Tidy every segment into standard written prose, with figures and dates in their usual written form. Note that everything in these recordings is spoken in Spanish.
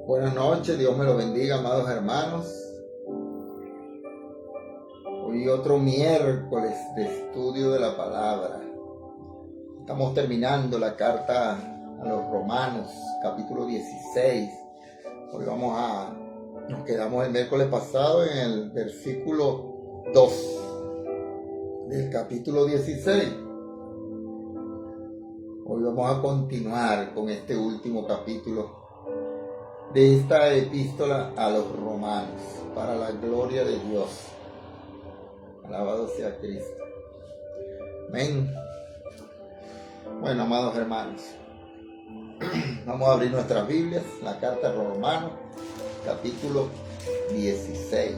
Buenas noches, Dios me lo bendiga, amados hermanos. Hoy otro miércoles de estudio de la palabra. Estamos terminando la carta a los Romanos, capítulo 16. Hoy nos quedamos el miércoles pasado en el versículo 2 del capítulo 16. Hoy vamos a continuar con este último capítulo de esta epístola a los romanos, para la gloria de Dios. Alabado sea Cristo. Amén. Bueno, amados hermanos, vamos a abrir nuestras Biblias, la carta a los romanos, capítulo 16.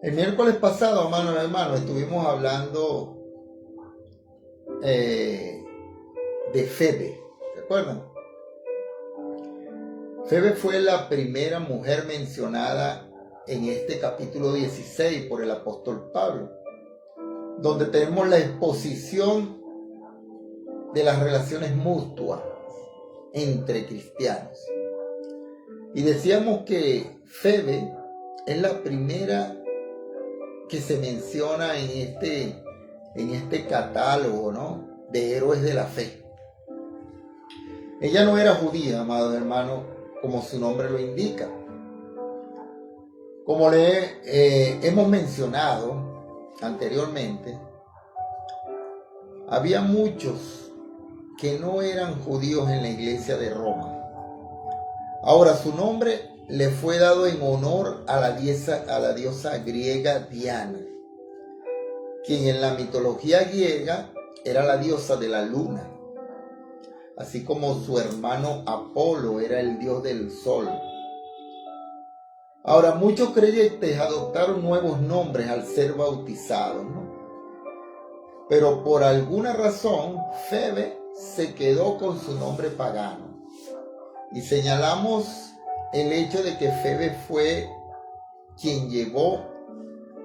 El miércoles pasado, amados hermanos, estuvimos hablando de Febe, ¿se acuerdan? Febe fue la primera mujer mencionada en este capítulo 16 por el apóstol Pablo, donde tenemos la exposición de las relaciones mutuas entre cristianos. Y decíamos que Febe es la primera que se menciona en este catálogo, ¿no?, de héroes de la fe. Ella no era judía, amados hermanos, como su nombre lo indica. Como hemos mencionado anteriormente, había muchos que no eran judíos en la iglesia de Roma. Ahora, su nombre le fue dado en honor a la diosa griega Diana, quien en la mitología griega era la diosa de la luna, así como su hermano Apolo era el dios del sol. Ahora, muchos creyentes adoptaron nuevos nombres al ser bautizados, ¿no? Pero por alguna razón, Febe se quedó con su nombre pagano. Y señalamos el hecho de que Febe fue quien llevó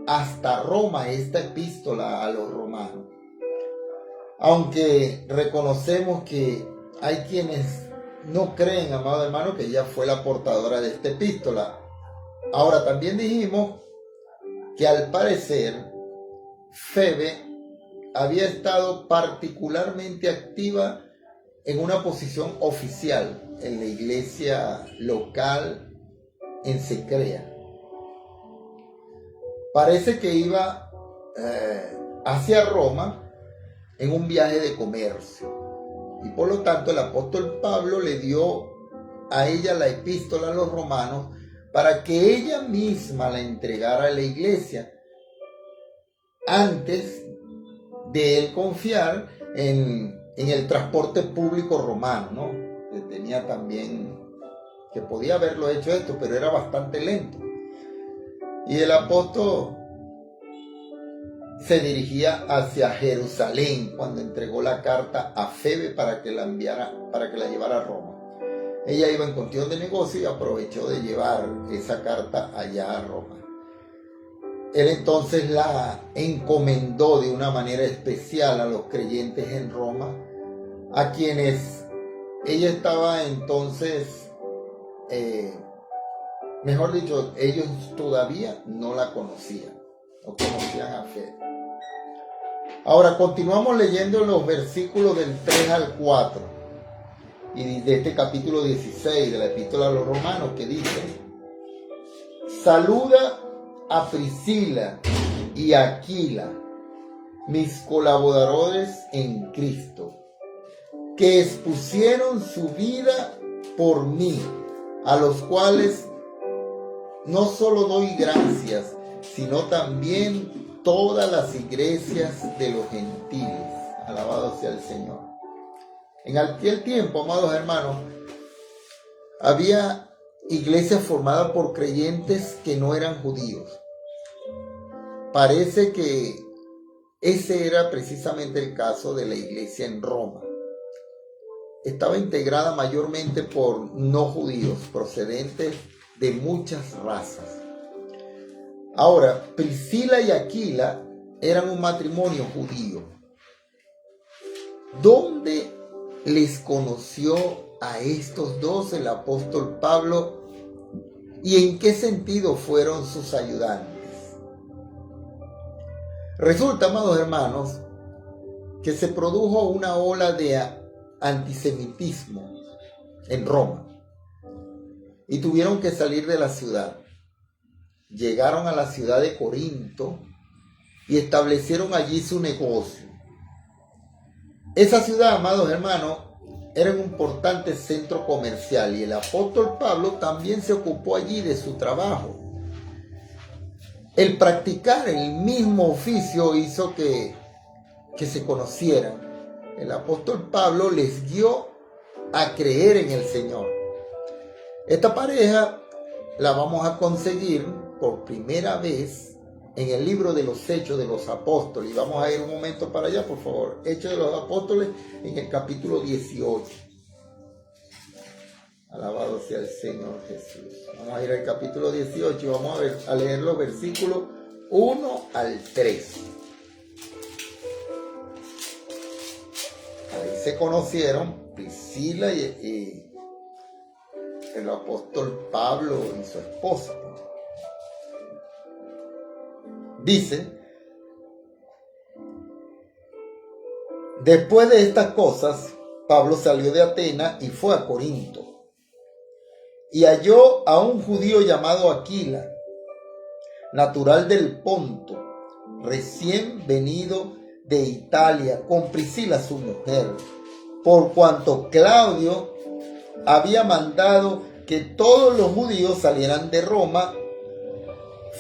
hasta Roma esta epístola a los romanos. Aunque reconocemos que hay quienes no creen, amado hermano, que ella fue la portadora de esta epístola. Ahora, también dijimos que al parecer Febe había estado particularmente activa en una posición oficial en la iglesia local en Secrea. Parece que iba hacia Roma en un viaje de comercio, y por lo tanto el apóstol Pablo le dio a ella la epístola a los romanos para que ella misma la entregara a la iglesia antes de él confiar en el transporte público romano, ¿no? Que tenía también, que podía haberlo hecho esto, pero era bastante lento. Y el apóstol se dirigía hacia Jerusalén cuando entregó la carta a Febe para que la llevara a Roma. Ella iba en cuestión de negocio y aprovechó de llevar esa carta allá a Roma. Él entonces la encomendó de una manera especial a los creyentes en Roma, a quienes ella estaba entonces, mejor dicho, ellos todavía no la conocían, no conocían a Febe. Ahora continuamos leyendo los versículos del 3 al 4 y de este capítulo 16 de la epístola a los romanos, que dice: saluda a Priscila y a Aquila, mis colaboradores en Cristo, que expusieron su vida por mí, a los cuales no solo doy gracias, sino también todas las iglesias de los gentiles. Alabado sea el Señor. En aquel tiempo, amados hermanos, había iglesias formadas por creyentes que no eran judíos. Parece que ese era precisamente el caso de la iglesia en Roma. Estaba integrada mayormente por no judíos procedentes de muchas razas. Ahora, Priscila y Aquila eran un matrimonio judío. ¿Dónde les conoció a estos dos el apóstol Pablo y en qué sentido fueron sus ayudantes? Resulta, amados hermanos, que se produjo una ola de antisemitismo en Roma y tuvieron que salir de la ciudad. Llegaron a la ciudad de Corinto y establecieron allí su negocio. Esa ciudad, amados hermanos, era un importante centro comercial y el apóstol Pablo también se ocupó allí de su trabajo. El practicar el mismo oficio hizo que se conocieran. El apóstol Pablo les guió a creer en el Señor. Esta pareja la vamos a conseguir por primera vez en el libro de los Hechos de los Apóstoles. Y vamos a ir un momento para allá, por favor. Hechos de los Apóstoles en el capítulo 18. Alabado sea el Señor Jesús. Vamos a ir al capítulo 18 y vamos a leer los versículos 1 al 3. Ahí se conocieron Priscila y el apóstol Pablo y su esposa. Dice: después de estas cosas, Pablo salió de Atenas y fue a Corinto. Y halló a un judío llamado Aquila, natural del Ponto, recién venido de Italia, con Priscila su mujer, por cuanto Claudio había mandado que todos los judíos salieran de Roma,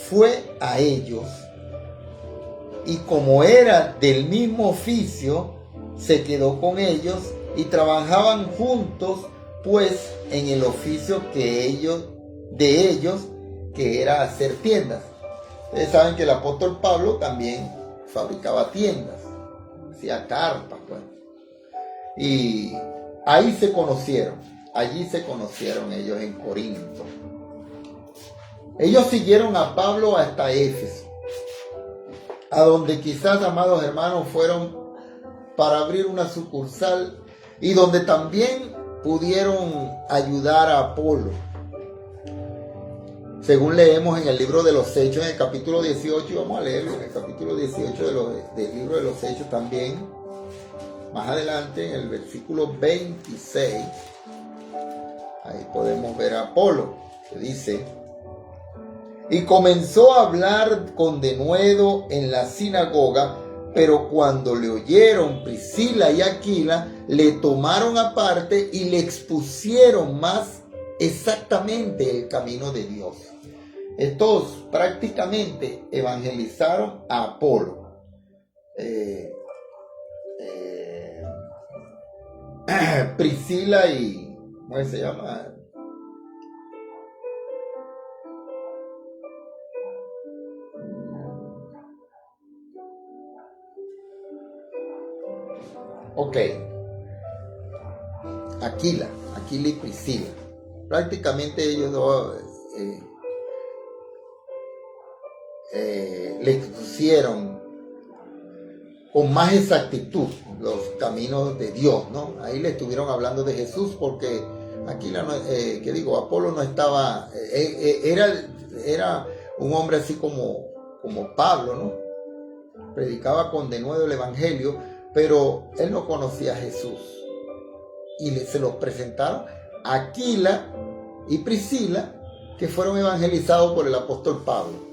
fue a ellos. Y como era del mismo oficio, se quedó con ellos y trabajaban juntos, pues en el oficio de ellos, que era hacer tiendas. Ustedes saben que el apóstol Pablo también fabricaba tiendas, hacía carpas, pues. Y ahí se conocieron, allí se conocieron ellos en Corinto. Ellos siguieron a Pablo hasta Éfeso, a donde quizás, amados hermanos, fueron para abrir una sucursal y donde también pudieron ayudar a Apolo. Según leemos en el libro de los Hechos, en el capítulo 18, y vamos a leerlo en el capítulo 18 del libro de los Hechos también, más adelante en el versículo 26, ahí podemos ver a Apolo, que dice: y comenzó a hablar con denuedo en la sinagoga, pero cuando le oyeron Priscila y Aquila, le tomaron aparte y le expusieron más exactamente el camino de Dios. Estos prácticamente evangelizaron a Apolo. Priscila y... ¿cómo se llama? Ok, Aquila y Priscila, prácticamente ellos dos le expusieron con más exactitud los caminos de Dios, ¿no? Ahí le estuvieron hablando de Jesús, porque Aquila, Apolo no estaba, era un hombre así como Pablo, ¿no? Predicaba con denuedo el evangelio, pero él no conocía a Jesús. Y se los presentaron a Aquila y Priscila, que fueron evangelizados por el apóstol Pablo.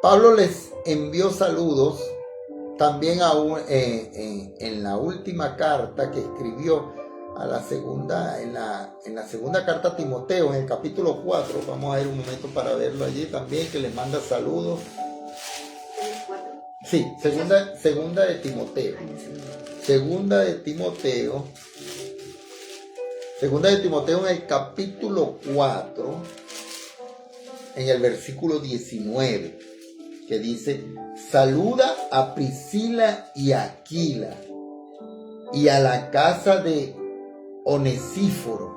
Pablo les envió saludos también en la última carta que escribió en la segunda carta a Timoteo, en el capítulo 4. Vamos a ir un momento para verlo allí también, que les manda saludos. Sí, segunda de Timoteo. Segunda de Timoteo en el capítulo 4, en el versículo 19, que dice: saluda a Priscila y a Aquila y a la casa de Onesíforo.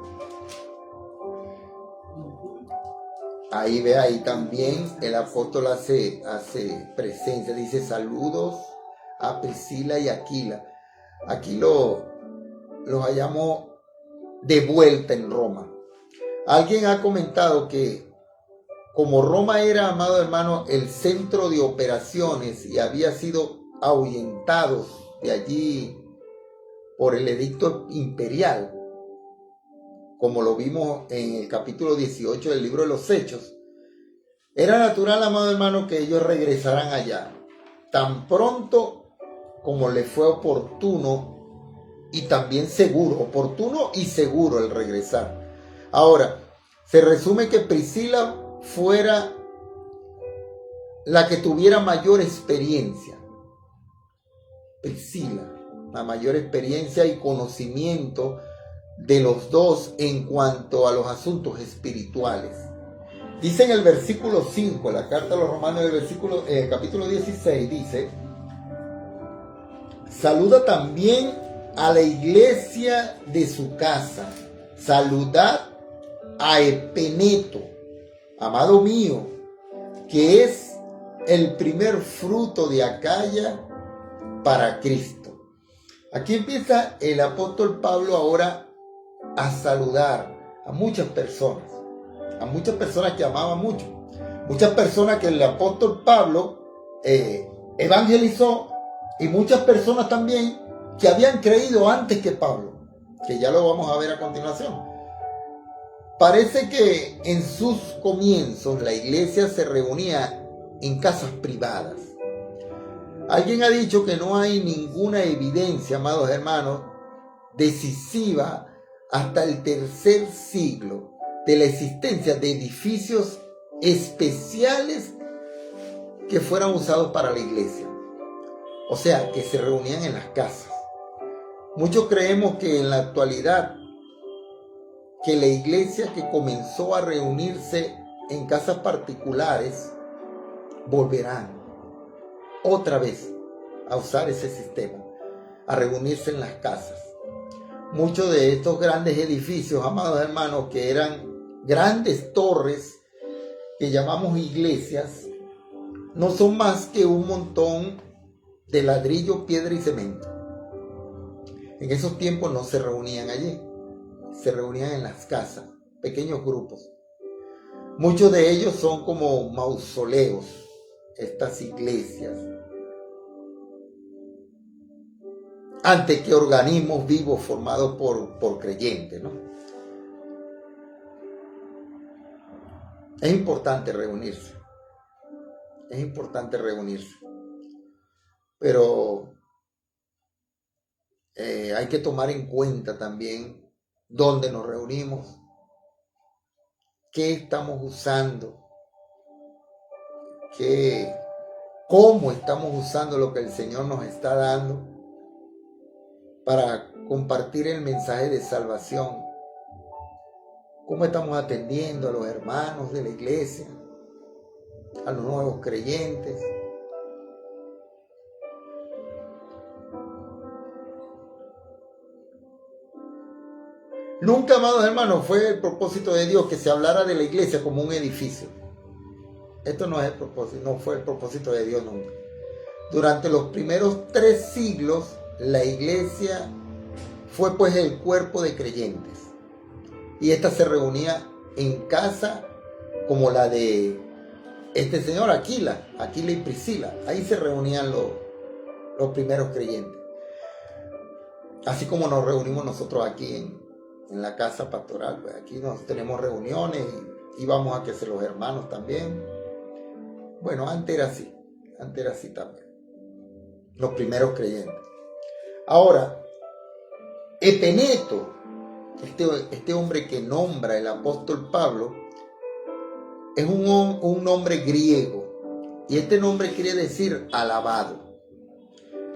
Ahí también el apóstol hace presencia, dice: saludos a Priscila y Aquila. aquí los hallamos de vuelta en Roma. Alguien ha comentado que como Roma era, amado hermano, el centro de operaciones y había sido ahuyentados de allí por el edicto imperial, como lo vimos en el capítulo 18 del libro de los Hechos, era natural, amado hermano, que ellos regresaran allá, tan pronto como les fue oportuno y también seguro, oportuno y seguro el regresar. Ahora, se resume que Priscila fuera la que tuviera mayor experiencia. Priscila, la mayor experiencia y conocimiento de los dos en cuanto a los asuntos espirituales. Dice en el versículo 5, la carta a los romanos del capítulo 16, dice: saluda también a la iglesia de su casa. Saludad a Epeneto, amado mío, que es el primer fruto de Acaya para Cristo. Aquí empieza el apóstol Pablo ahora a saludar a muchas personas que amaban mucho, muchas personas que el apóstol Pablo evangelizó, y muchas personas también que habían creído antes que Pablo, que ya lo vamos a ver a continuación. Parece que en sus comienzos la iglesia se reunía en casas privadas. Alguien ha dicho que no hay ninguna evidencia, amados hermanos, decisiva hasta el tercer siglo de la existencia de edificios especiales que fueran usados para la iglesia. O sea, que se reunían en las casas. Muchos creemos que en la actualidad, que la iglesia que comenzó a reunirse en casas particulares volverán otra vez a usar ese sistema, a reunirse en las casas. Muchos de estos grandes edificios, amados hermanos, que eran grandes torres que llamamos iglesias, no son más que un montón de ladrillo, piedra y cemento. En esos tiempos no se reunían allí, se reunían en las casas, pequeños grupos. Muchos de ellos son como mausoleos, estas iglesias, antes que organismos vivos formados por creyentes, ¿no? Es importante reunirse, pero hay que tomar en cuenta también dónde nos reunimos, qué estamos usando, cómo estamos usando lo que el Señor nos está dando para compartir el mensaje de salvación. Cómo estamos atendiendo a los hermanos de la iglesia, a los nuevos creyentes. Nunca, amados hermanos, fue el propósito de Dios que se hablara de la iglesia como un edificio. Esto no es el propósito, no fue el propósito de Dios nunca. Durante los primeros 3 siglos, la iglesia fue pues el cuerpo de creyentes. Y esta se reunía en casa como la de este señor Aquila y Priscila. Ahí se reunían los primeros creyentes. Así como nos reunimos nosotros aquí en la casa pastoral. Pues aquí tenemos reuniones y vamos a que se los hermanos también. Bueno, antes era así también. Los primeros creyentes. Ahora, Epeneto, este hombre que nombra el apóstol Pablo, es un nombre griego. Y este nombre quiere decir alabado.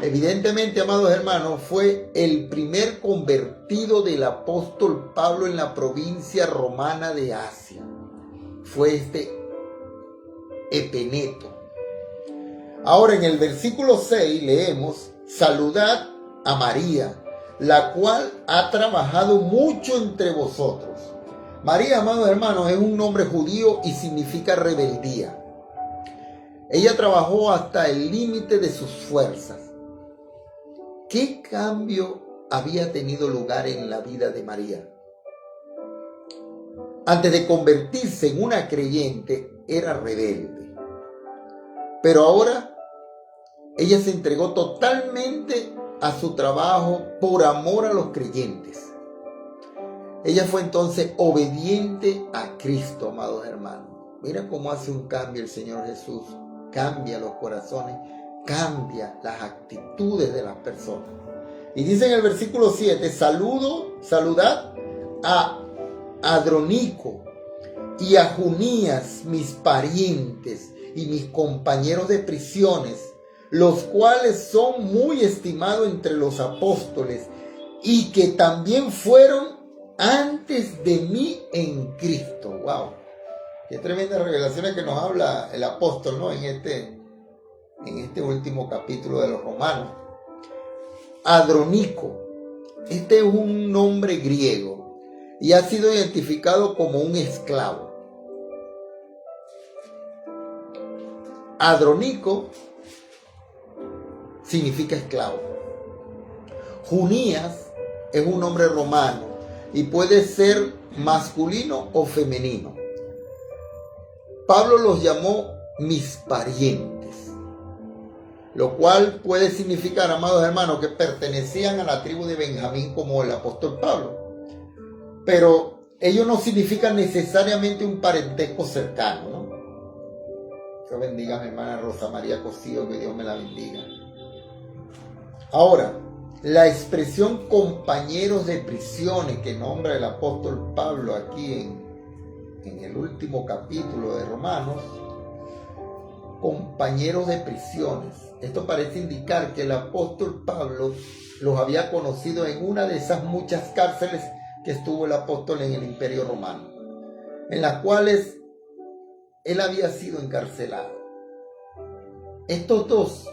Evidentemente, amados hermanos, fue el primer convertido del apóstol Pablo en la provincia romana de Asia. Fue este Epeneto. Ahora en el versículo 6 leemos: saludad a María, la cual ha trabajado mucho entre vosotros. María, amados hermanos, es un nombre judío y significa rebeldía. Ella trabajó hasta el límite de sus fuerzas. ¿qué cambio había tenido lugar en la vida de María? Antes de convertirse en una creyente, era rebelde. Pero ahora ella se entregó totalmente a su trabajo por amor a los creyentes. Ella fue entonces obediente a Cristo, amados hermanos. Mira cómo hace un cambio el Señor Jesús. Cambia los corazones, cambia las actitudes de las personas. Y dice en el versículo 7, saludad a Adronico y a Junías, mis parientes y mis compañeros de prisiones, los cuales son muy estimados entre los apóstoles y que también fueron antes de mí en Cristo. ¡Wow! Qué tremendas revelaciones que nos habla el apóstol, ¿no? En este último capítulo de los Romanos. Adronico, este es un nombre griego y ha sido identificado como un esclavo. Adronico significa esclavo. Junías es un nombre romano y puede ser masculino o femenino. Pablo los llamó mis parientes, lo cual puede significar, amados hermanos, que pertenecían a la tribu de Benjamín como el apóstol Pablo. Pero ello no significa necesariamente un parentesco cercano, ¿no? Dios bendiga a mi hermana Rosa María Cosío, que Dios me la bendiga. Ahora, la expresión compañeros de prisiones que nombra el apóstol Pablo aquí en el último capítulo de Romanos, compañeros de prisiones. Esto parece indicar que el apóstol Pablo los había conocido en una de esas muchas cárceles que estuvo el apóstol en el Imperio Romano, en las cuales él había sido encarcelado. Estos dos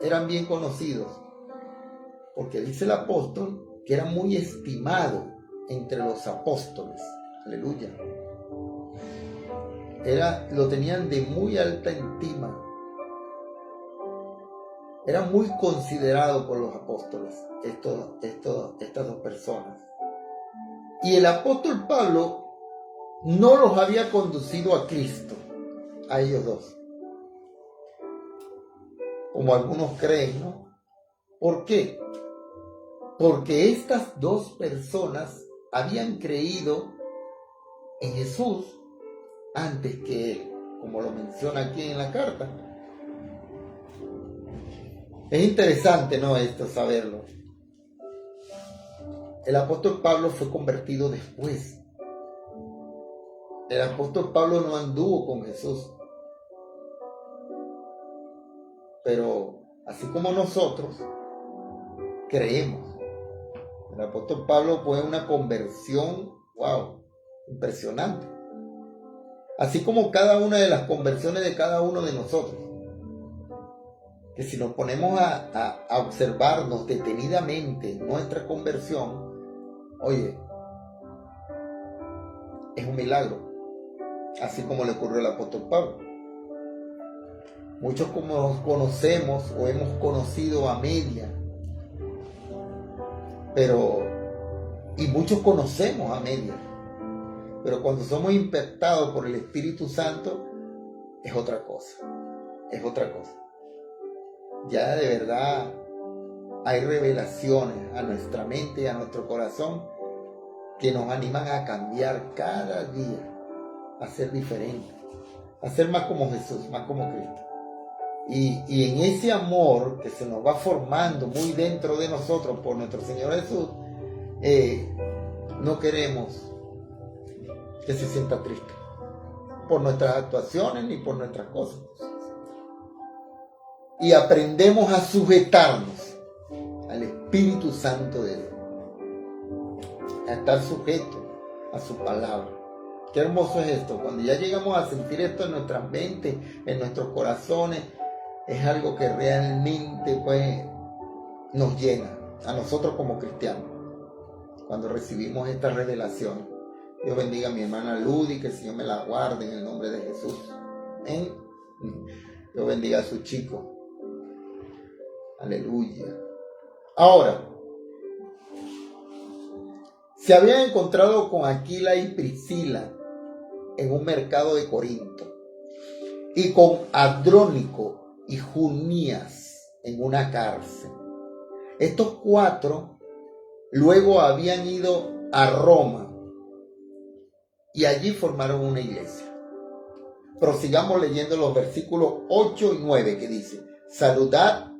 eran bien conocidos, porque dice el apóstol que era muy estimado entre los apóstoles. Aleluya. Lo tenían de muy alta estima. Era muy considerado por los apóstoles, estas dos personas. Y el apóstol Pablo no los había conducido a Cristo, a ellos dos, como algunos creen, ¿no? ¿Por qué? Porque estas dos personas habían creído en Jesús antes que él, como lo menciona aquí en la carta. Es interesante, ¿no? Esto, saberlo. El apóstol Pablo fue convertido después. El apóstol Pablo no anduvo con Jesús. Pero así como nosotros creemos. El apóstol Pablo fue una conversión, wow, impresionante. Así como cada una de las conversiones de cada uno de nosotros. Que si nos ponemos a observarnos detenidamente nuestra conversión, oye, es un milagro. Así como le ocurrió al apóstol Pablo. Muchos como nos conocemos o hemos conocido a media. Y muchos conocemos a media. Pero cuando somos impactados por el Espíritu Santo, es otra cosa. Es otra cosa. Ya de verdad hay revelaciones a nuestra mente y a nuestro corazón que nos animan a cambiar cada día, a ser diferentes, a ser más como Jesús, más como Cristo. Y en ese amor que se nos va formando muy dentro de nosotros por nuestro Señor Jesús, no queremos que se sienta triste por nuestras actuaciones ni por nuestras cosas. Y aprendemos a sujetarnos al Espíritu Santo de Dios, a estar sujetos a su palabra. Qué hermoso es esto. Cuando ya llegamos a sentir esto en nuestras mentes, en nuestros corazones, es algo que realmente pues nos llena a nosotros como cristianos cuando recibimos esta revelación. Dios bendiga a mi hermana Ludy, que el Señor me la guarde en el nombre de Jesús. Amén. Dios bendiga a su chico. Aleluya. Ahora, se habían encontrado con Aquila y Priscila en un mercado de Corinto y con Andrónico y Junías en una cárcel. Estos cuatro luego habían ido a Roma y allí formaron una iglesia. Prosigamos leyendo los versículos 8 y 9 que dice: saludad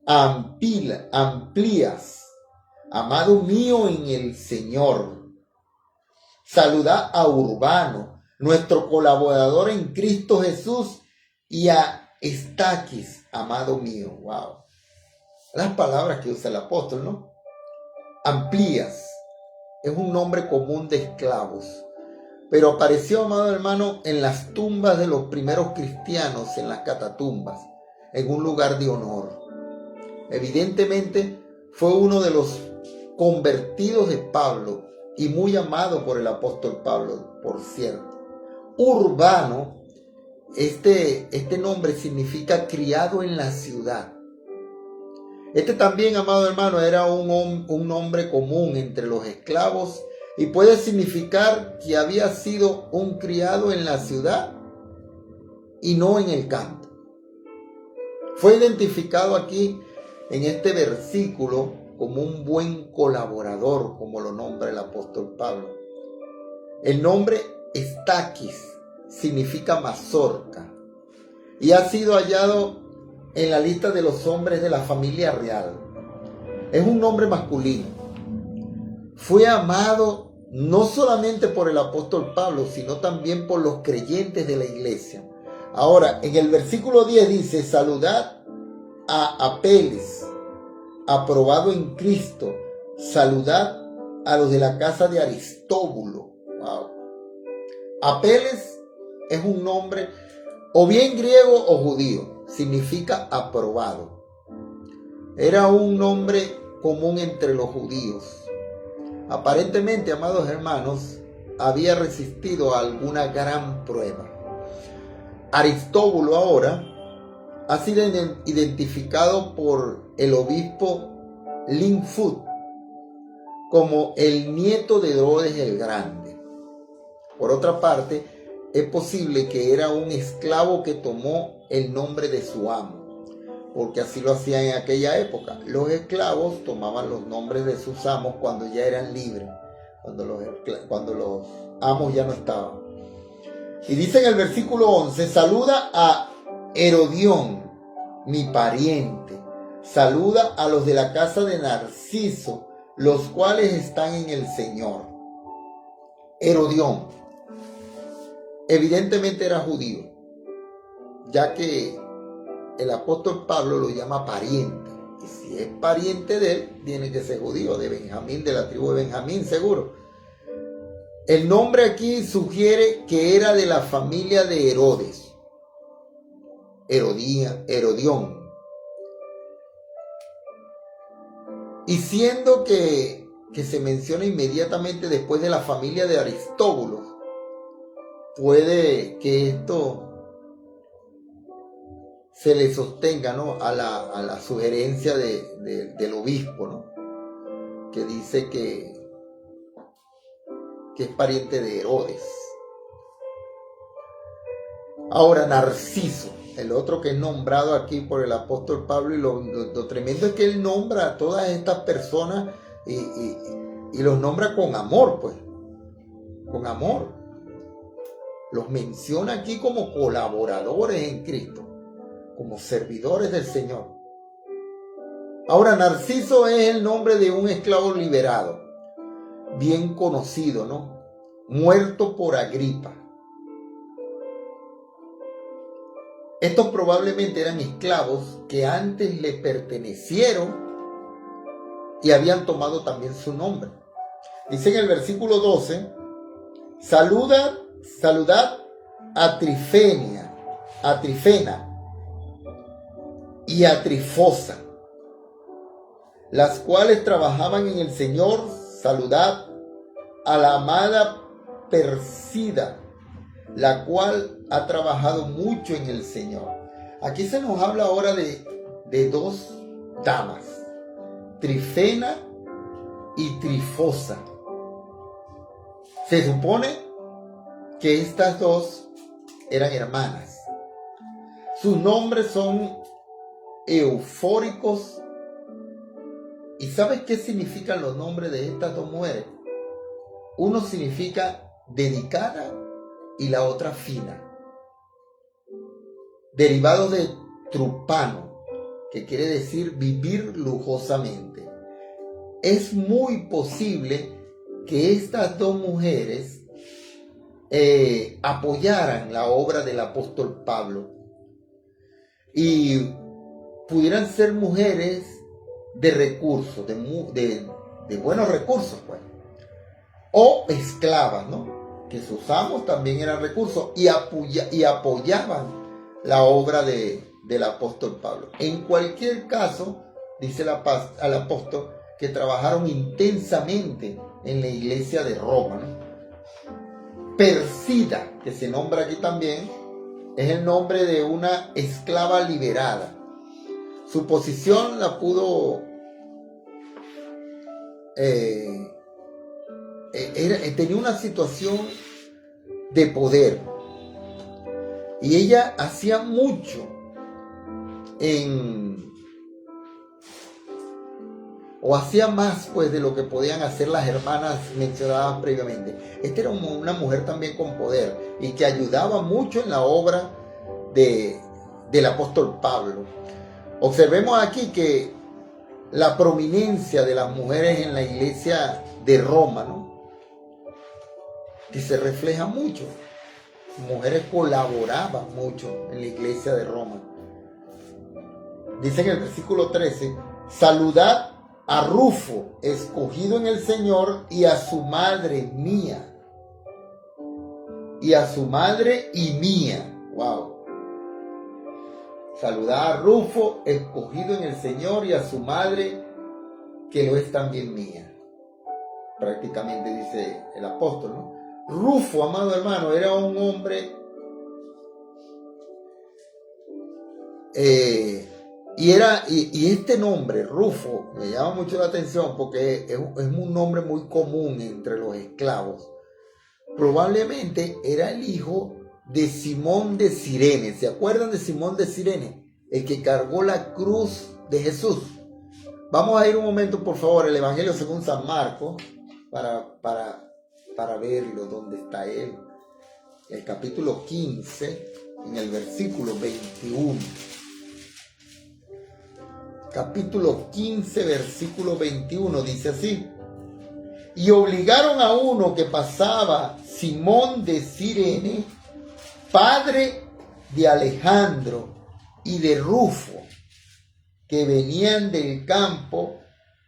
a Amplias, amado mío en el Señor. Saludad a Urbano, nuestro colaborador en Cristo Jesús, y a Estaquis, amado mío. Wow. Las palabras que usa el apóstol, ¿no? Amplias es un nombre común de esclavos, pero apareció, amado hermano, en las tumbas de los primeros cristianos, en las catatumbas, en un lugar de honor. Evidentemente fue uno de los convertidos de Pablo y muy amado por el apóstol Pablo, por cierto. Urbano, este nombre significa criado en la ciudad. Este también, amado hermano, era un nombre común entre los esclavos y puede significar que había sido un criado en la ciudad y no en el campo. Fue identificado aquí en este versículo como un buen colaborador, como lo nombra el apóstol Pablo. El nombre Estaquis significa mazorca y ha sido hallado en la lista de los hombres de la familia real. Es un nombre masculino. Fue amado no solamente por el apóstol Pablo, sino también por los creyentes de la iglesia. Ahora, en el versículo 10 dice: saludad a Apeles, aprobado en Cristo. Saludad a los de la casa de Aristóbulo. Wow. Apeles es un nombre o bien griego o judío. Significa aprobado. Era un nombre común entre los judíos. Aparentemente, amados hermanos, había resistido a alguna gran prueba. Aristóbulo ahora ha sido identificado por el obispo Linfoot como el nieto de Herodes el Grande. Por otra parte, es posible que era un esclavo que tomó el nombre de su amo, porque así lo hacían en aquella época. Los esclavos tomaban los nombres de sus amos cuando ya eran libres, cuando los amos ya no estaban. Y dice en el versículo 11: saluda a Herodión, mi pariente. Saluda a los de la casa de Narciso, los cuales están en el Señor. Herodión evidentemente era judío, ya que el apóstol Pablo lo llama pariente. Y si es pariente de él, tiene que ser judío, de Benjamín, de la tribu de Benjamín, seguro. El nombre aquí sugiere que era de la familia de Herodes, Herodión. Y siendo que se menciona inmediatamente después de la familia de Aristóbulo, puede que esto se le sostenga, ¿no?, a la sugerencia del obispo, ¿no?, que dice que es pariente de Herodes. Ahora, Narciso, el otro que es nombrado aquí por el apóstol Pablo, y lo tremendo es que él nombra a todas estas personas y los nombra con amor, pues, con amor. Los menciona aquí como colaboradores en Cristo, como servidores del Señor. Ahora, Narciso es el nombre de un esclavo liberado, bien conocido, ¿no?, muerto por Agripa. Estos probablemente eran esclavos que antes le pertenecieron y habían tomado también su nombre. Dice en el versículo 12: saludad a Trifena y a Trifosa, las cuales trabajaban en el Señor. Saludad a la amada Persida, la cual ha trabajado mucho en el Señor. Aquí se nos habla ahora de dos damas Trifena y Trifosa. Se supone que estas dos eran hermanas. Sus nombres son eufóricos. ¿Y sabes qué significan los nombres de estas dos mujeres? Uno significa dedicada y la otra fina. Derivado de trupano, que quiere decir vivir lujosamente. Es muy posible que estas dos mujeres apoyaran la obra del apóstol Pablo y pudieran ser mujeres de recursos, de buenos recursos, pues, o esclavas, ¿no? Que sus amos también eran recursos y apoyaban la obra del apóstol Pablo. En cualquier caso, dice al apóstol, que trabajaron intensamente en la iglesia de Roma, ¿no? Persida, que se nombra aquí también, es el nombre de una esclava liberada. Su posición la pudo... tenía una situación de poder. Y ella hacía mucho o hacía más pues de lo que podían hacer las hermanas mencionadas previamente. Esta era una mujer también con poder y que ayudaba mucho en la obra del apóstol Pablo. Observemos aquí que la prominencia de las mujeres en la iglesia de Roma, ¿no? Que se refleja mucho. Mujeres colaboraban mucho en la iglesia de Roma. Dice en el versículo 13: saludad a Rufo, escogido en el Señor, y a su madre mía. Y a su madre y mía. Wow. Saludad a Rufo, escogido en el Señor, y a su madre, que lo es también mía. Prácticamente dice el apóstol, ¿no? Rufo, amado hermano, era un hombre y este nombre, Rufo, me llama mucho la atención porque es un nombre muy común entre los esclavos. Probablemente era el hijo de Simón de Cirene. ¿Se acuerdan de Simón de Cirene? El que cargó la cruz de Jesús. Vamos a ir un momento, por favor, al Evangelio según San Marcos para verlo, dónde está él. El capítulo 15, en el versículo 21. Capítulo 15, versículo 21, dice así: y obligaron a uno que pasaba, Simón de Cirene, padre de Alejandro y de Rufo, que venían del campo,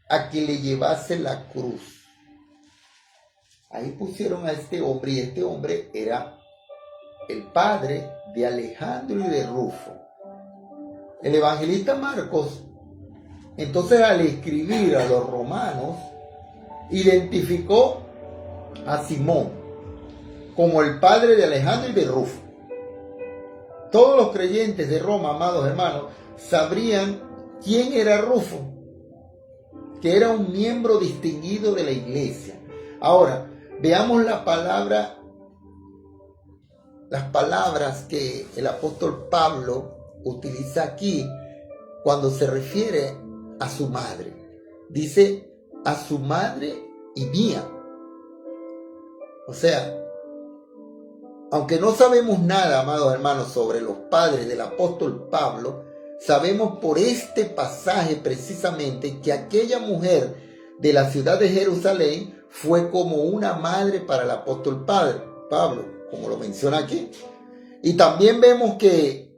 a que le llevase la cruz. Ahí pusieron a este hombre, y este hombre era el padre de Alejandro y de Rufo. El evangelista Marcos, entonces, al escribir a los romanos, identificó a Simón como el padre de Alejandro y de Rufo. Todos los creyentes de Roma, amados hermanos, sabrían quién era Rufo, que era un miembro distinguido de la iglesia. Ahora, veamos las palabras que el apóstol Pablo utiliza aquí cuando se refiere a su madre. Dice, a su madre y mía. O sea, aunque no sabemos nada, amados hermanos, sobre los padres del apóstol Pablo, sabemos por este pasaje precisamente que aquella mujer de la ciudad de Jerusalén fue como una madre para el apóstol Pablo, como lo menciona aquí. Y también vemos que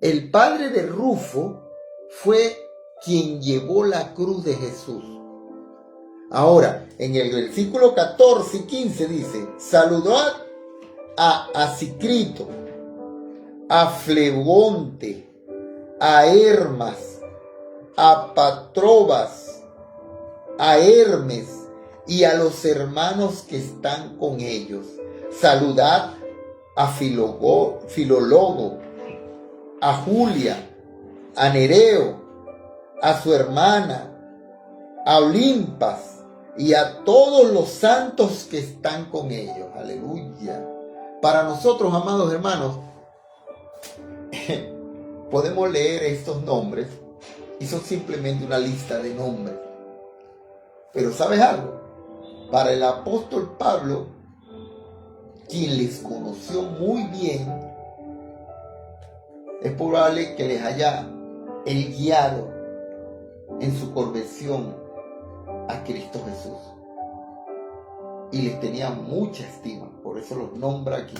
el padre de Rufo fue quien llevó la cruz de Jesús. Ahora, en el versículo 14 y 15 dice: saludad a Asicrito, a Flebonte, a Hermas, a Patrobas, a Hermes y a los hermanos que están con ellos. Saludad a Filólogo, a Julia, a Nereo, a su hermana, a Olimpas y a todos los santos que están con ellos. Aleluya. Para nosotros, amados hermanos, podemos leer estos nombres y son simplemente una lista de nombres. Pero ¿sabes algo? Para el apóstol Pablo, quien les conoció muy bien, es probable que les haya él guiado en su conversión a Cristo Jesús. Y les tenía mucha estima, por eso los nombra aquí.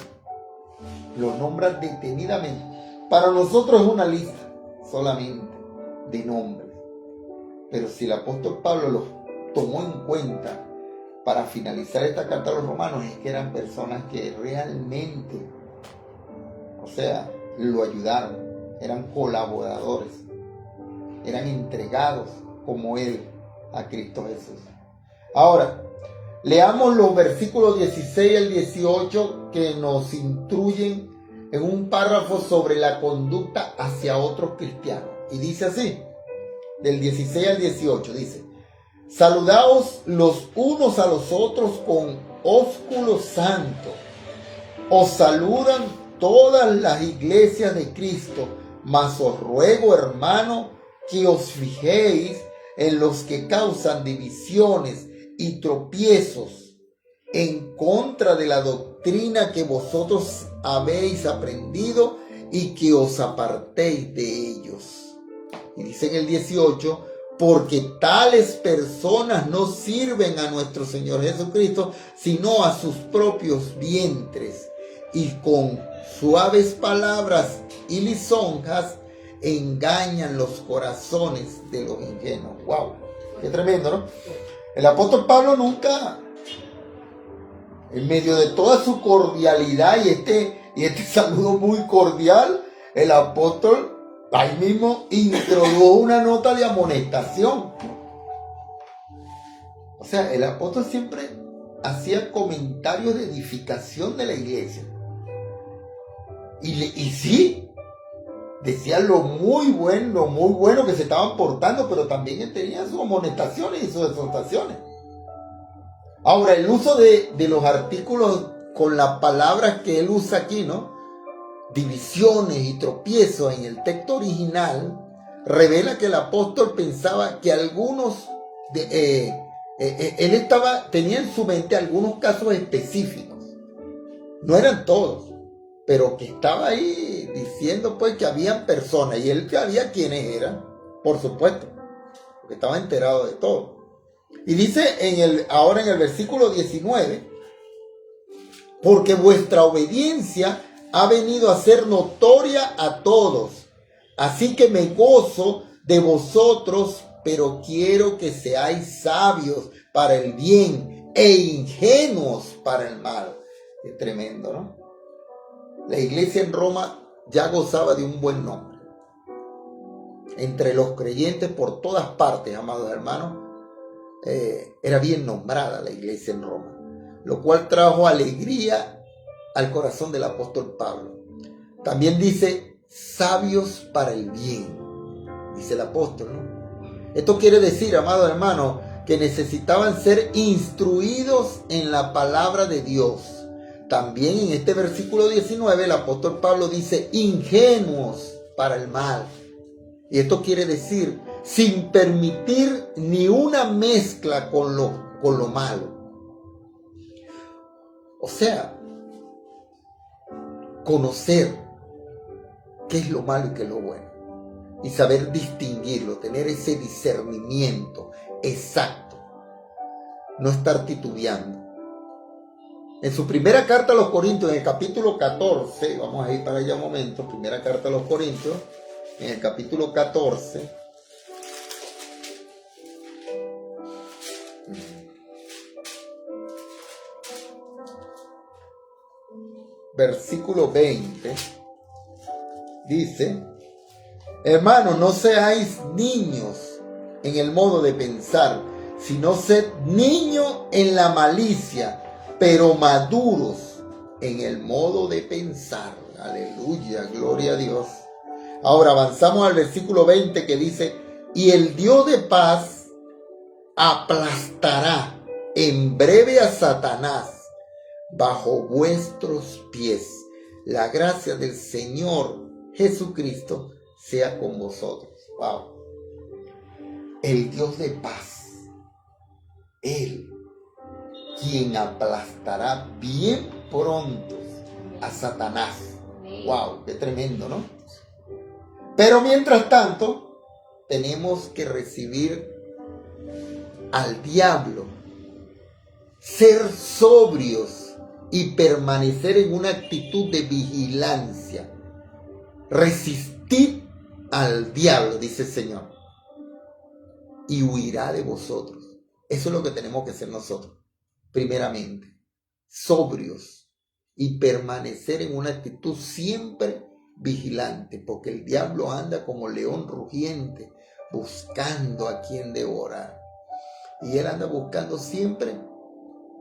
Los nombra detenidamente. Para nosotros es una lista solamente de nombres. Pero si el apóstol Pablo los tomó en cuenta para finalizar esta carta a los romanos, es que eran personas que realmente, lo ayudaron, eran colaboradores, eran entregados como él a Cristo Jesús. Ahora, leamos los versículos 16 al 18 que nos instruyen en un párrafo sobre la conducta hacia otros cristianos. Y dice así, del 16 al 18, dice: saludaos los unos a los otros con ósculo santo. Os saludan todas las iglesias de Cristo, mas os ruego, hermano, que os fijéis en los que causan divisiones y tropiezos en contra de la doctrina que vosotros habéis aprendido, y que os apartéis de ellos. Y dice en el 18: porque tales personas no sirven a nuestro Señor Jesucristo, sino a sus propios vientres, y con suaves palabras y lisonjas engañan los corazones de los ingenuos. ¡Wow! ¡Qué tremendo!, ¿no? El apóstol Pablo nunca, en medio de toda su cordialidad y este saludo muy cordial, el apóstol ahí mismo introdujo una nota de amonestación. El apóstol siempre hacía comentarios de edificación de la iglesia. Y sí, decía lo muy bueno que se estaban portando, pero también él tenía sus amonestaciones y sus exhortaciones. Ahora, el uso de los artículos con las palabras que él usa aquí, ¿no?, divisiones y tropiezos en el texto original, revela que el apóstol pensaba que algunos tenía en su mente algunos casos específicos. No eran todos, pero que estaba ahí diciendo pues que habían personas, y él sabía quiénes eran, por supuesto, porque estaba enterado de todo. Y dice ahora en el versículo 19: porque vuestra obediencia ha venido a ser notoria a todos, así que me gozo de vosotros, pero quiero que seáis sabios para el bien e ingenuos para el mal. Es tremendo, ¿no? La iglesia en Roma ya gozaba de un buen nombre entre los creyentes por todas partes, amados hermanos. Era bien nombrada la iglesia en Roma, lo cual trajo alegría al corazón del apóstol Pablo. También dice sabios para el bien, dice el apóstol, ¿no? Esto quiere decir, amados hermanos, que necesitaban ser instruidos en la palabra de Dios. También en este versículo 19 el apóstol Pablo dice ingenuos para el mal. Y esto quiere decir sin permitir ni una mezcla con lo malo. Conocer qué es lo malo y qué es lo bueno. Y saber distinguirlo, tener ese discernimiento exacto. No estar titubeando. En su primera carta a los Corintios, en el capítulo 14, vamos a ir para allá un momento, primera carta a los Corintios, en el capítulo 14, versículo 20, dice: hermanos, no seáis niños en el modo de pensar, sino sed niños en la malicia, pero maduros en el modo de pensar. Aleluya, gloria a Dios. Ahora avanzamos al versículo 20 que dice: y el Dios de paz aplastará en breve a Satanás bajo vuestros pies. La gracia del Señor Jesucristo sea con vosotros. Wow. El Dios de paz, Él, quien aplastará bien pronto a Satanás. Wow, qué tremendo, ¿no? Pero mientras tanto, tenemos que recibir al diablo, ser sobrios y permanecer en una actitud de vigilancia. Resistid al diablo, dice el Señor, y huirá de vosotros. Eso es lo que tenemos que hacer nosotros. Primeramente, sobrios y permanecer en una actitud siempre vigilante, porque el diablo anda como león rugiente buscando a quien devorar. Y él anda buscando siempre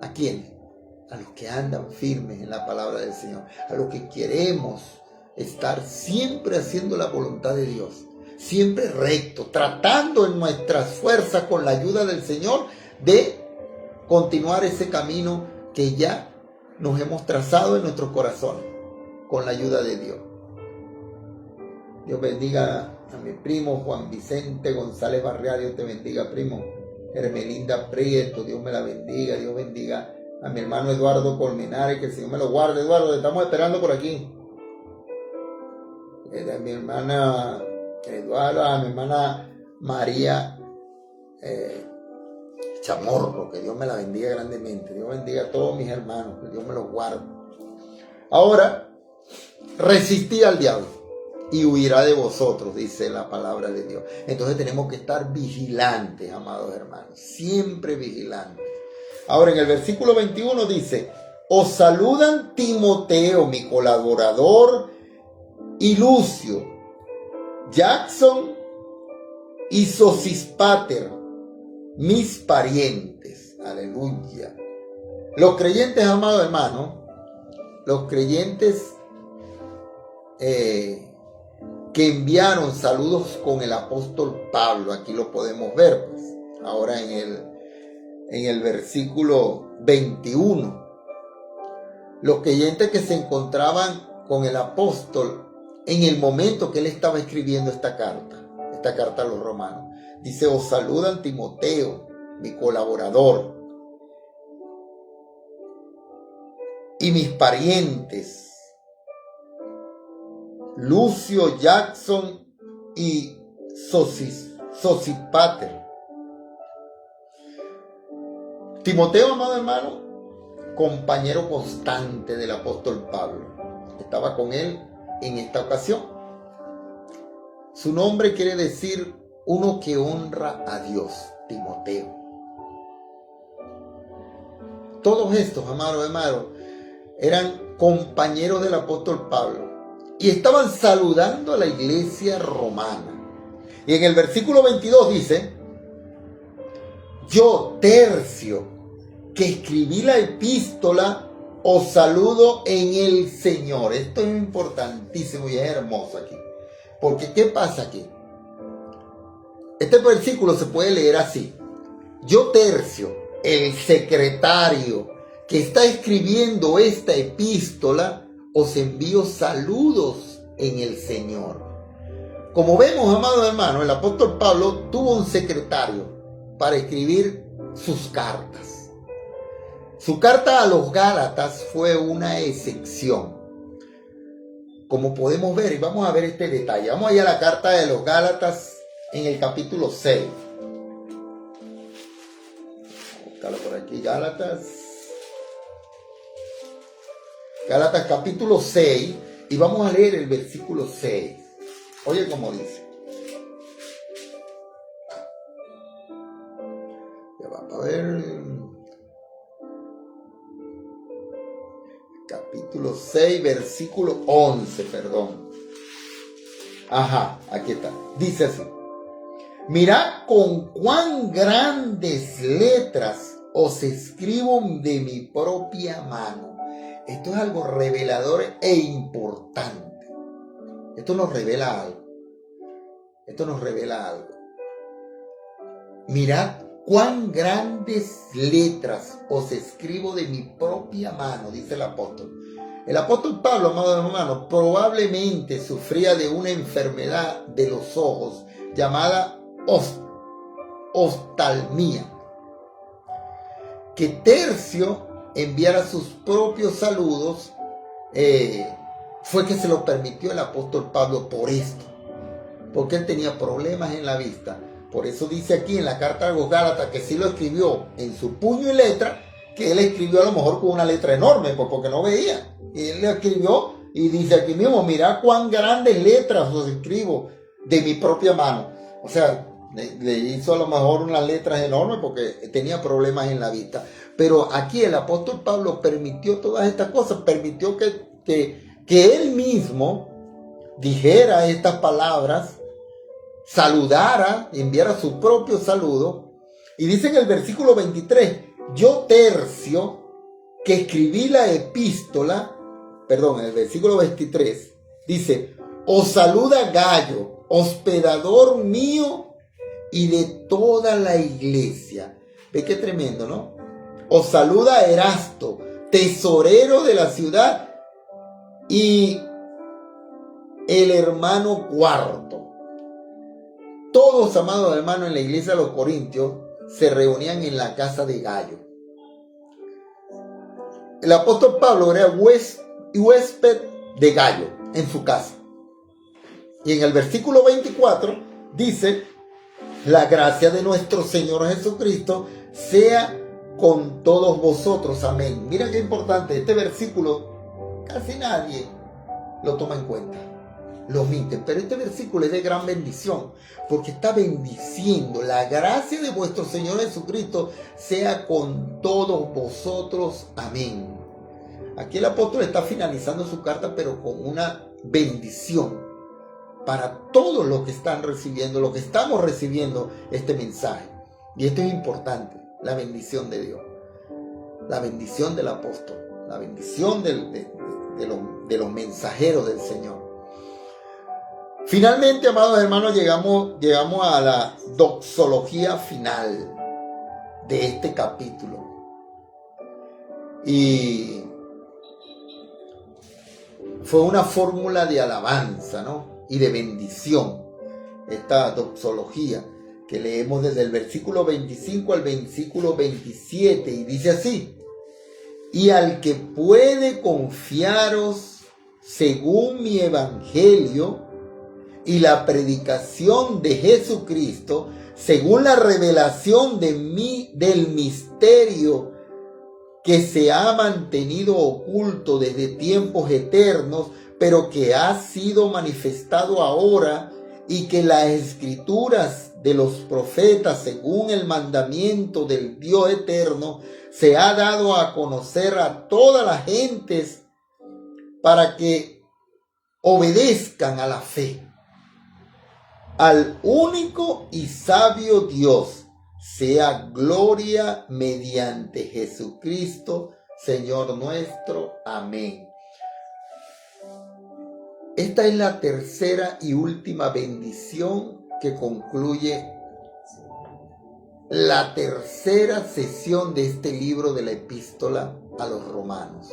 ¿a quién? A los que andan firmes en la palabra del Señor, a los que queremos estar siempre haciendo la voluntad de Dios, siempre recto, tratando en nuestras fuerzas con la ayuda del Señor de continuar ese camino que ya nos hemos trazado en nuestros corazones con la ayuda de Dios. Dios bendiga a mi primo Juan Vicente González Barrial. Dios te bendiga, primo. Hermelinda Prieto, Dios me la bendiga. Dios bendiga a mi hermano Eduardo Colmenares, que el Señor me lo guarde. Eduardo, te estamos esperando por aquí. A mi hermana Eduardo, a mi hermana María Chamorro, que Dios me la bendiga grandemente. Dios bendiga a todos mis hermanos, que Dios me los guarde. Ahora, resistid al diablo y huirá de vosotros, dice la palabra de Dios. Entonces tenemos que estar vigilantes, amados hermanos, siempre vigilantes. Ahora en el versículo 21 dice: os saludan Timoteo, mi colaborador, y Lucio, Jackson y Sosispater, mis parientes. Aleluya. Los creyentes, amados hermanos, los creyentes que enviaron saludos con el apóstol Pablo, aquí lo podemos ver, pues, ahora en el versículo 21. Los creyentes que se encontraban con el apóstol en el momento que él estaba escribiendo esta carta a los romanos. Dice: os saludan Timoteo, mi colaborador, y mis parientes, Lucio, Jackson y Sosispater. Timoteo, amado hermano, compañero constante del apóstol Pablo, estaba con él en esta ocasión. Su nombre quiere decir uno que honra a Dios, Timoteo. Todos estos, amados hermanos, eran compañeros del apóstol Pablo y estaban saludando a la iglesia romana. Y en el versículo 22 dice: yo, Tercio, que escribí la epístola, os saludo en el Señor. Esto es importantísimo y es hermoso aquí. Porque ¿qué pasa aquí? Este versículo se puede leer así: yo, Tercio, el secretario que está escribiendo esta epístola, os envío saludos en el Señor. Como vemos, amados hermanos, el apóstol Pablo tuvo un secretario para escribir sus cartas. Su carta a los Gálatas fue una excepción, como podemos ver, y vamos a ver este detalle. Vamos allá a la carta de los Gálatas en el capítulo 6. Búscalo por aquí, Gálatas capítulo 6, y vamos a leer el versículo 6. Oye cómo dice. Ya va a ver. Capítulo 6, versículo 11, perdón. Ajá, aquí está. Dice así: mirad con cuán grandes letras os escribo de mi propia mano. Esto es algo revelador e importante. Esto nos revela algo. Mirad cuán grandes letras os escribo de mi propia mano, dice el apóstol. El apóstol Pablo, amados hermanos, probablemente sufría de una enfermedad de los ojos llamada oftalmía. Que Tercio enviara sus propios saludos fue que se lo permitió el apóstol Pablo por esto, porque él tenía problemas en la vista. Por eso dice aquí en la carta a los Gálatas que sí lo escribió en su puño y letra, que él escribió a lo mejor con una letra enorme, pues porque no veía. Y él le escribió y dice aquí mismo, mirá cuán grandes letras os escribo de mi propia mano. O sea, le hizo a lo mejor unas letras enormes porque tenía problemas en la vista. Pero aquí el apóstol Pablo permitió todas estas cosas, permitió que él mismo dijera estas palabras, saludara, enviara su propio saludo. Y dice en el versículo 23, yo Tercio, que escribí la epístola, en el versículo 23, dice, os saluda Gayo, hospedador mío y de toda la iglesia. Ve qué tremendo, ¿no? Os saluda Erasto, tesorero de la ciudad, y el hermano Cuarto. Todos, amados hermanos, en la iglesia de los Corintios se reunían en la casa de Gayo. El apóstol Pablo era huésped de Gayo en su casa. Y en el versículo 24 dice, la gracia de nuestro Señor Jesucristo sea con todos vosotros. Amén. Mira qué importante. Este versículo casi nadie lo toma en cuenta. Lo omiten. Pero este versículo es de gran bendición. Porque está bendiciendo. La gracia de vuestro Señor Jesucristo sea con todos vosotros. Amén. Aquí el apóstol está finalizando su carta, pero con una bendición para todos los que están recibiendo, los que estamos recibiendo este mensaje. Y esto es importante, la bendición de Dios, la bendición del apóstol, la bendición de los mensajeros del Señor. Finalmente, amados hermanos, llegamos a la doxología final de este capítulo. Y fue una fórmula de alabanza, ¿no? Y de bendición, esta doxología que leemos desde el versículo 25 al versículo 27, y dice así: y al que puede confiaros según mi evangelio y la predicación de Jesucristo, según la revelación del misterio que se ha mantenido oculto desde tiempos eternos, pero que ha sido manifestado ahora, y que las escrituras de los profetas, según el mandamiento del Dios eterno, se ha dado a conocer a todas las gentes para que obedezcan a la fe. Al único y sabio Dios sea gloria mediante Jesucristo, Señor nuestro. Amén. Esta es la tercera y última bendición que concluye la tercera sesión de este libro de la epístola a los romanos.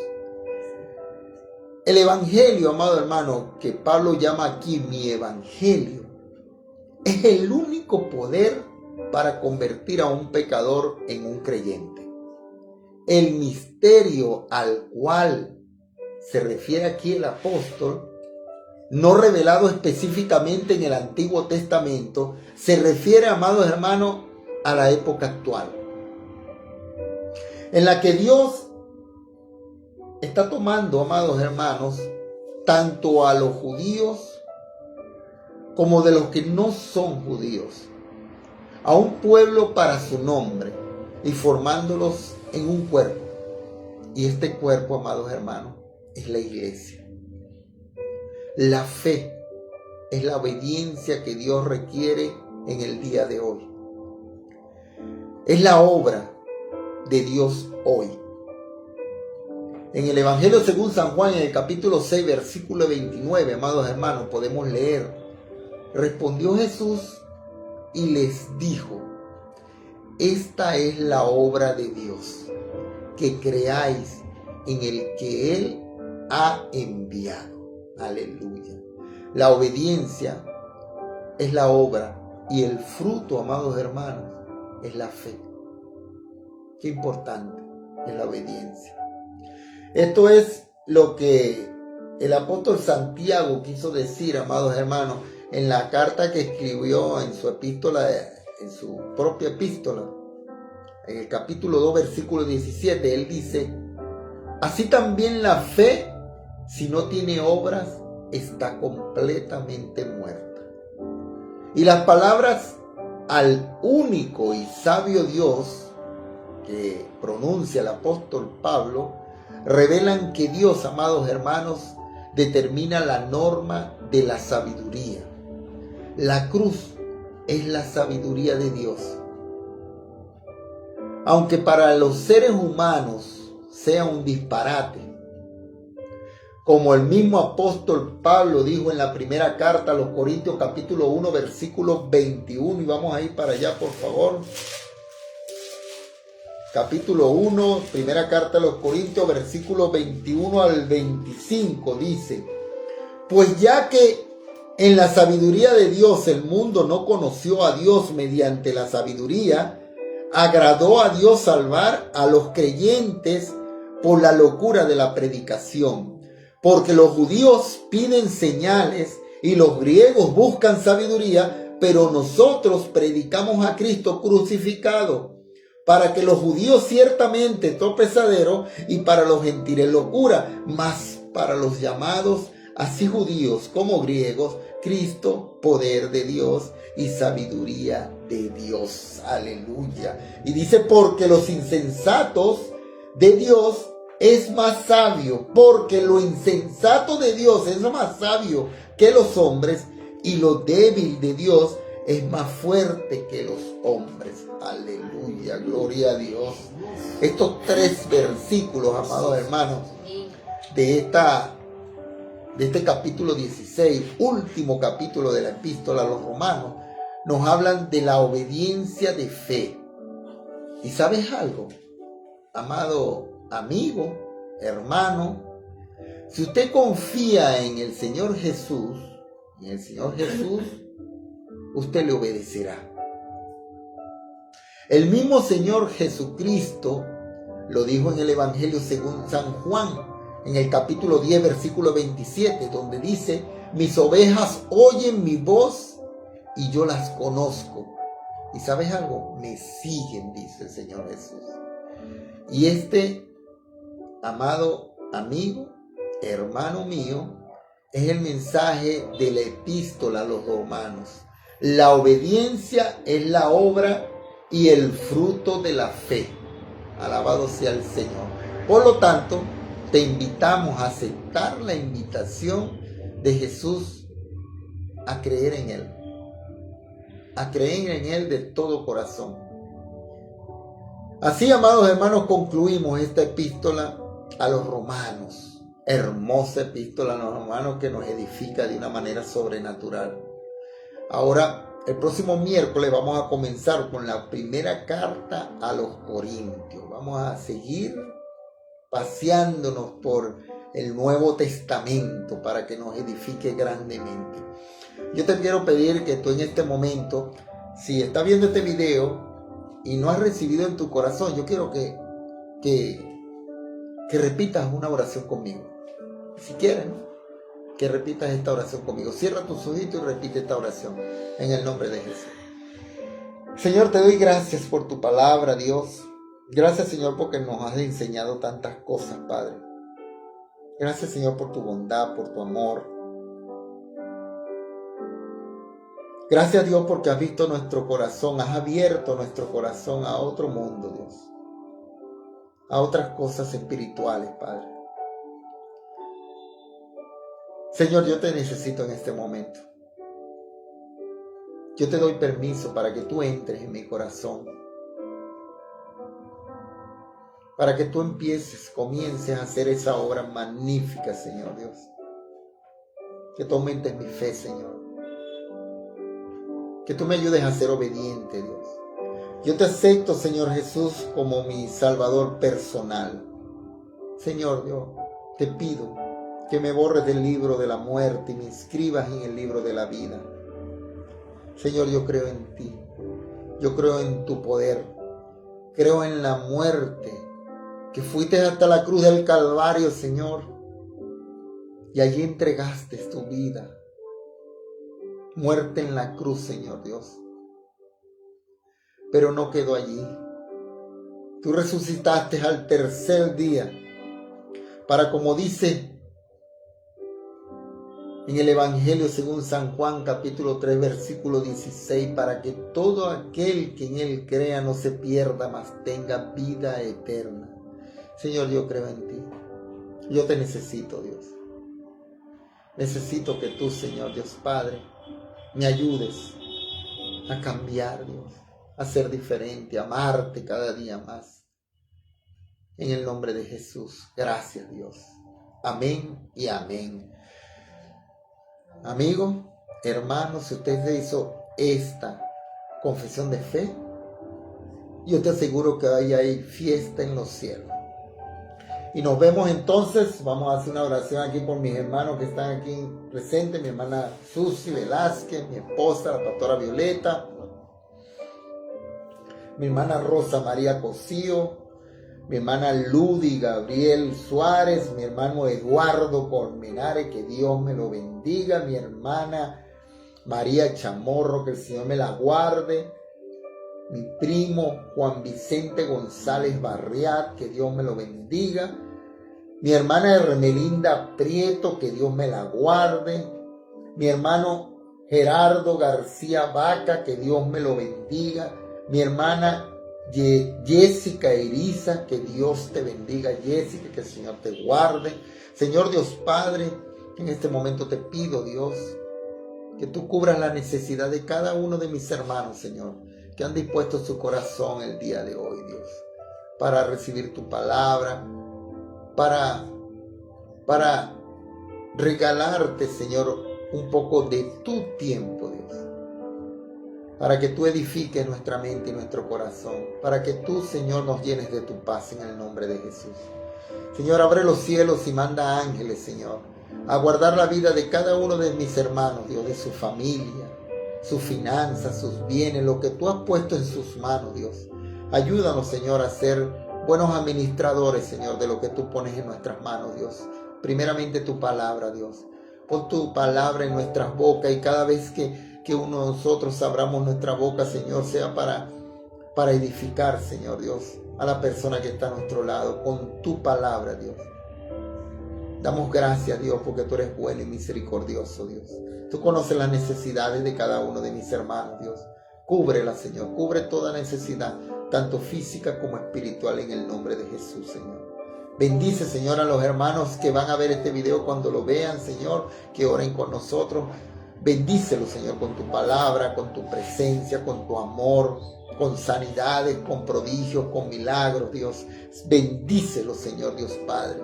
El evangelio, amado hermano, que Pablo llama aquí mi evangelio, es el único poder para convertir a un pecador en un creyente. El misterio al cual se refiere aquí el apóstol, no revelado específicamente en el Antiguo Testamento, se refiere, amados hermanos, a la época actual, en la que Dios está tomando, amados hermanos, tanto a los judíos como de los que no son judíos, a un pueblo para su nombre, y formándolos en un cuerpo. Y este cuerpo, amados hermanos, es la iglesia. La fe es la obediencia que Dios requiere en el día de hoy. Es la obra de Dios hoy. En el Evangelio según San Juan, en el capítulo 6, versículo 29, amados hermanos, podemos leer: respondió Jesús y les dijo: esta es la obra de Dios, que creáis en el que Él ha enviado. Aleluya. La obediencia es la obra y el fruto, amados hermanos, es la fe. Qué importante es la obediencia. Esto es lo que el apóstol Santiago quiso decir, amados hermanos, en la carta que escribió en su epístola, en su propia epístola, en el capítulo 2, versículo 17, él dice: así también la fe, si no tiene obras, está completamente muerta. Y las palabras al único y sabio Dios que pronuncia el apóstol Pablo revelan que Dios, amados hermanos, determina la norma de la sabiduría. La cruz es la sabiduría de Dios. Aunque para los seres humanos sea un disparate, como el mismo apóstol Pablo dijo en la primera carta a los Corintios capítulo 1 versículo 21, y vamos a ir para allá por favor. Capítulo 1, primera carta a los Corintios, versículos 21 al 25, dice: pues ya que en la sabiduría de Dios el mundo no conoció a Dios mediante la sabiduría, agradó a Dios salvar a los creyentes por la locura de la predicación. Porque los judíos piden señales y los griegos buscan sabiduría, pero nosotros predicamos a Cristo crucificado, para que los judíos ciertamente tropezadero y para los gentiles locura, mas para los llamados, así judíos como griegos, Cristo, poder de Dios y sabiduría de Dios. Aleluya. Y dice: porque los insensatos de Dios es más sabio, porque lo insensato de Dios es más sabio que los hombres, y lo débil de Dios es más fuerte que los hombres. Aleluya, gloria a Dios. Estos 3 versículos, amados hermanos, de este capítulo 16, último capítulo de la epístola a los romanos, nos hablan de la obediencia de fe. ¿Y sabes algo, amado amigo, hermano? Si usted confía en el Señor Jesús, usted le obedecerá. El mismo Señor Jesucristo lo dijo en el Evangelio según San Juan, en el capítulo 10, versículo 27, donde dice: mis ovejas oyen mi voz y yo las conozco. ¿Y sabes algo? Me siguen, dice el Señor Jesús. Y amado amigo, hermano mío, es el mensaje de la epístola a los romanos. La obediencia es la obra y el fruto de la fe. Alabado sea el Señor. Por lo tanto, te invitamos a aceptar la invitación de Jesús a creer en Él. A creer en Él de todo corazón. Así, amados hermanos, concluimos esta epístola a los romanos. Hermosa epístola a los romanos que nos edifica de una manera sobrenatural. Ahora, el próximo miércoles vamos a comenzar con la primera carta a los Corintios. Vamos a seguir paseándonos por el Nuevo Testamento para que nos edifique grandemente. Yo te quiero pedir que tú en este momento, si estás viendo este video y no has recibido en tu corazón, yo quiero que repitas una oración conmigo. Si quieres, ¿no? Que repitas esta oración conmigo. Cierra tus ojitos y repite esta oración en el nombre de Jesús. Señor, te doy gracias por tu palabra, Dios. Gracias, Señor, porque nos has enseñado tantas cosas, Padre. Gracias, Señor, por tu bondad, por tu amor. Gracias, Dios, porque has visto nuestro corazón, has abierto nuestro corazón a otro mundo, Dios. A otras cosas espirituales, Padre. Señor, yo te necesito en este momento. Yo te doy permiso para que tú entres en mi corazón. Para que tú comiences a hacer esa obra magnífica, Señor Dios. Que tú aumentes mi fe, Señor. Que tú me ayudes a ser obediente, Dios. Yo te acepto, Señor Jesús, como mi Salvador personal. Señor Dios, te pido que me borres del libro de la muerte y me inscribas en el libro de la vida. Señor, yo creo en ti. Yo creo en tu poder. Creo en la muerte, que fuiste hasta la cruz del Calvario, Señor, y allí entregaste tu vida. Muerte en la cruz, Señor Dios. Pero no quedó allí. Tú resucitaste al tercer día para, como dice en el Evangelio según San Juan capítulo 3 versículo 16, para que todo aquel que en él crea no se pierda, mas tenga vida eterna. Señor, yo creo en ti. Yo te necesito, Dios. Necesito que tú, Señor Dios Padre, me ayudes a cambiar, Dios, a ser diferente, a amarte cada día más. En el nombre de Jesús. Gracias, Dios. Amén y amén. Amigo, hermano, si usted se hizo esta confesión de fe, yo te aseguro que ahí hay fiesta en los cielos. Y nos vemos entonces. Vamos a hacer una oración aquí por mis hermanos que están aquí presentes. Mi hermana Susi Velázquez, mi esposa, la pastora Violeta, mi hermana Rosa María Cosío, mi hermana Ludy Gabriel Suárez, mi hermano Eduardo Colmenares, que Dios me lo bendiga, mi hermana María Chamorro, que el Señor me la guarde, mi primo Juan Vicente González Barriat, que Dios me lo bendiga, mi hermana Hermelinda Prieto, que Dios me la guarde, mi hermano Gerardo García Vaca, que Dios me lo bendiga, mi hermana Jessica Eriza, que Dios te bendiga, Jessica, que el Señor te guarde. Señor Dios Padre, en este momento te pido, Dios, que tú cubras la necesidad de cada uno de mis hermanos, Señor, que han dispuesto su corazón el día de hoy, Dios, para recibir tu palabra, para regalarte, Señor, un poco de tu tiempo, Dios, para que tú edifiques nuestra mente y nuestro corazón, para que tú, Señor, nos llenes de tu paz en el nombre de Jesús. Señor, abre los cielos y manda ángeles, Señor, a guardar la vida de cada uno de mis hermanos, Dios, de su familia, sus finanzas, sus bienes, lo que tú has puesto en sus manos, Dios. Ayúdanos, Señor, a ser buenos administradores, Señor, de lo que tú pones en nuestras manos, Dios. Primeramente tu palabra, Dios. Pon tu palabra en nuestras bocas y cada vez que uno de nosotros abramos nuestra boca, Señor, sea para edificar, Señor Dios, a la persona que está a nuestro lado, con tu palabra, Dios. Damos gracias, Dios, porque tú eres bueno y misericordioso, Dios. Tú conoces las necesidades de cada uno de mis hermanos, Dios. Cúbrela, Señor, cubre toda necesidad, tanto física como espiritual, en el nombre de Jesús, Señor. Bendice, Señor, a los hermanos que van a ver este video cuando lo vean, Señor, que oren con nosotros. Bendícelo, Señor, con tu palabra, con tu presencia, con tu amor, con sanidades, con prodigios, con milagros, Dios. Bendícelo, Señor Dios Padre.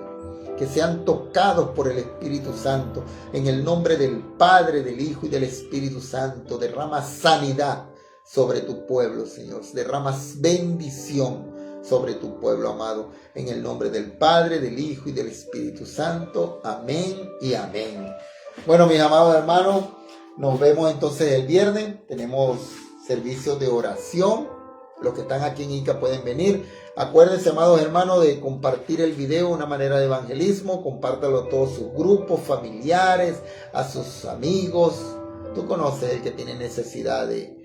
Que sean tocados por el Espíritu Santo. En el nombre del Padre, del Hijo y del Espíritu Santo. Derrama sanidad sobre tu pueblo, Señor. Derrama bendición sobre tu pueblo amado. En el nombre del Padre, del Hijo y del Espíritu Santo. Amén y amén. Bueno, mis amados hermanos, nos vemos entonces el viernes. Tenemos servicios de oración. Los que están aquí en Ica pueden venir. Acuérdense, amados hermanos, de compartir el video, una manera de evangelismo. Compártalo a todos sus grupos familiares, a sus amigos. Tú conoces el que tiene necesidad de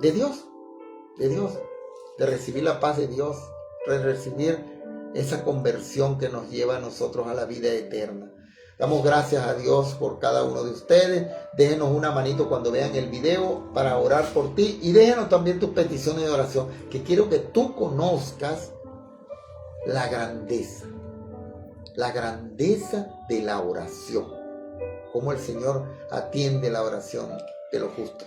Dios, de recibir la paz de Dios, de recibir esa conversión que nos lleva a nosotros a la vida eterna. Damos gracias a Dios por cada uno de ustedes. Déjenos una manito cuando vean el video para orar por ti. Y déjenos también tus peticiones de oración, que quiero que tú conozcas la grandeza de la oración. Cómo el Señor atiende la oración de los justos.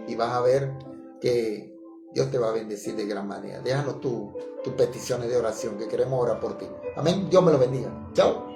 Y vas a ver que Dios te va a bendecir de gran manera. Déjanos tus peticiones de oración, que queremos orar por ti. Amén. Dios me lo bendiga. Chao.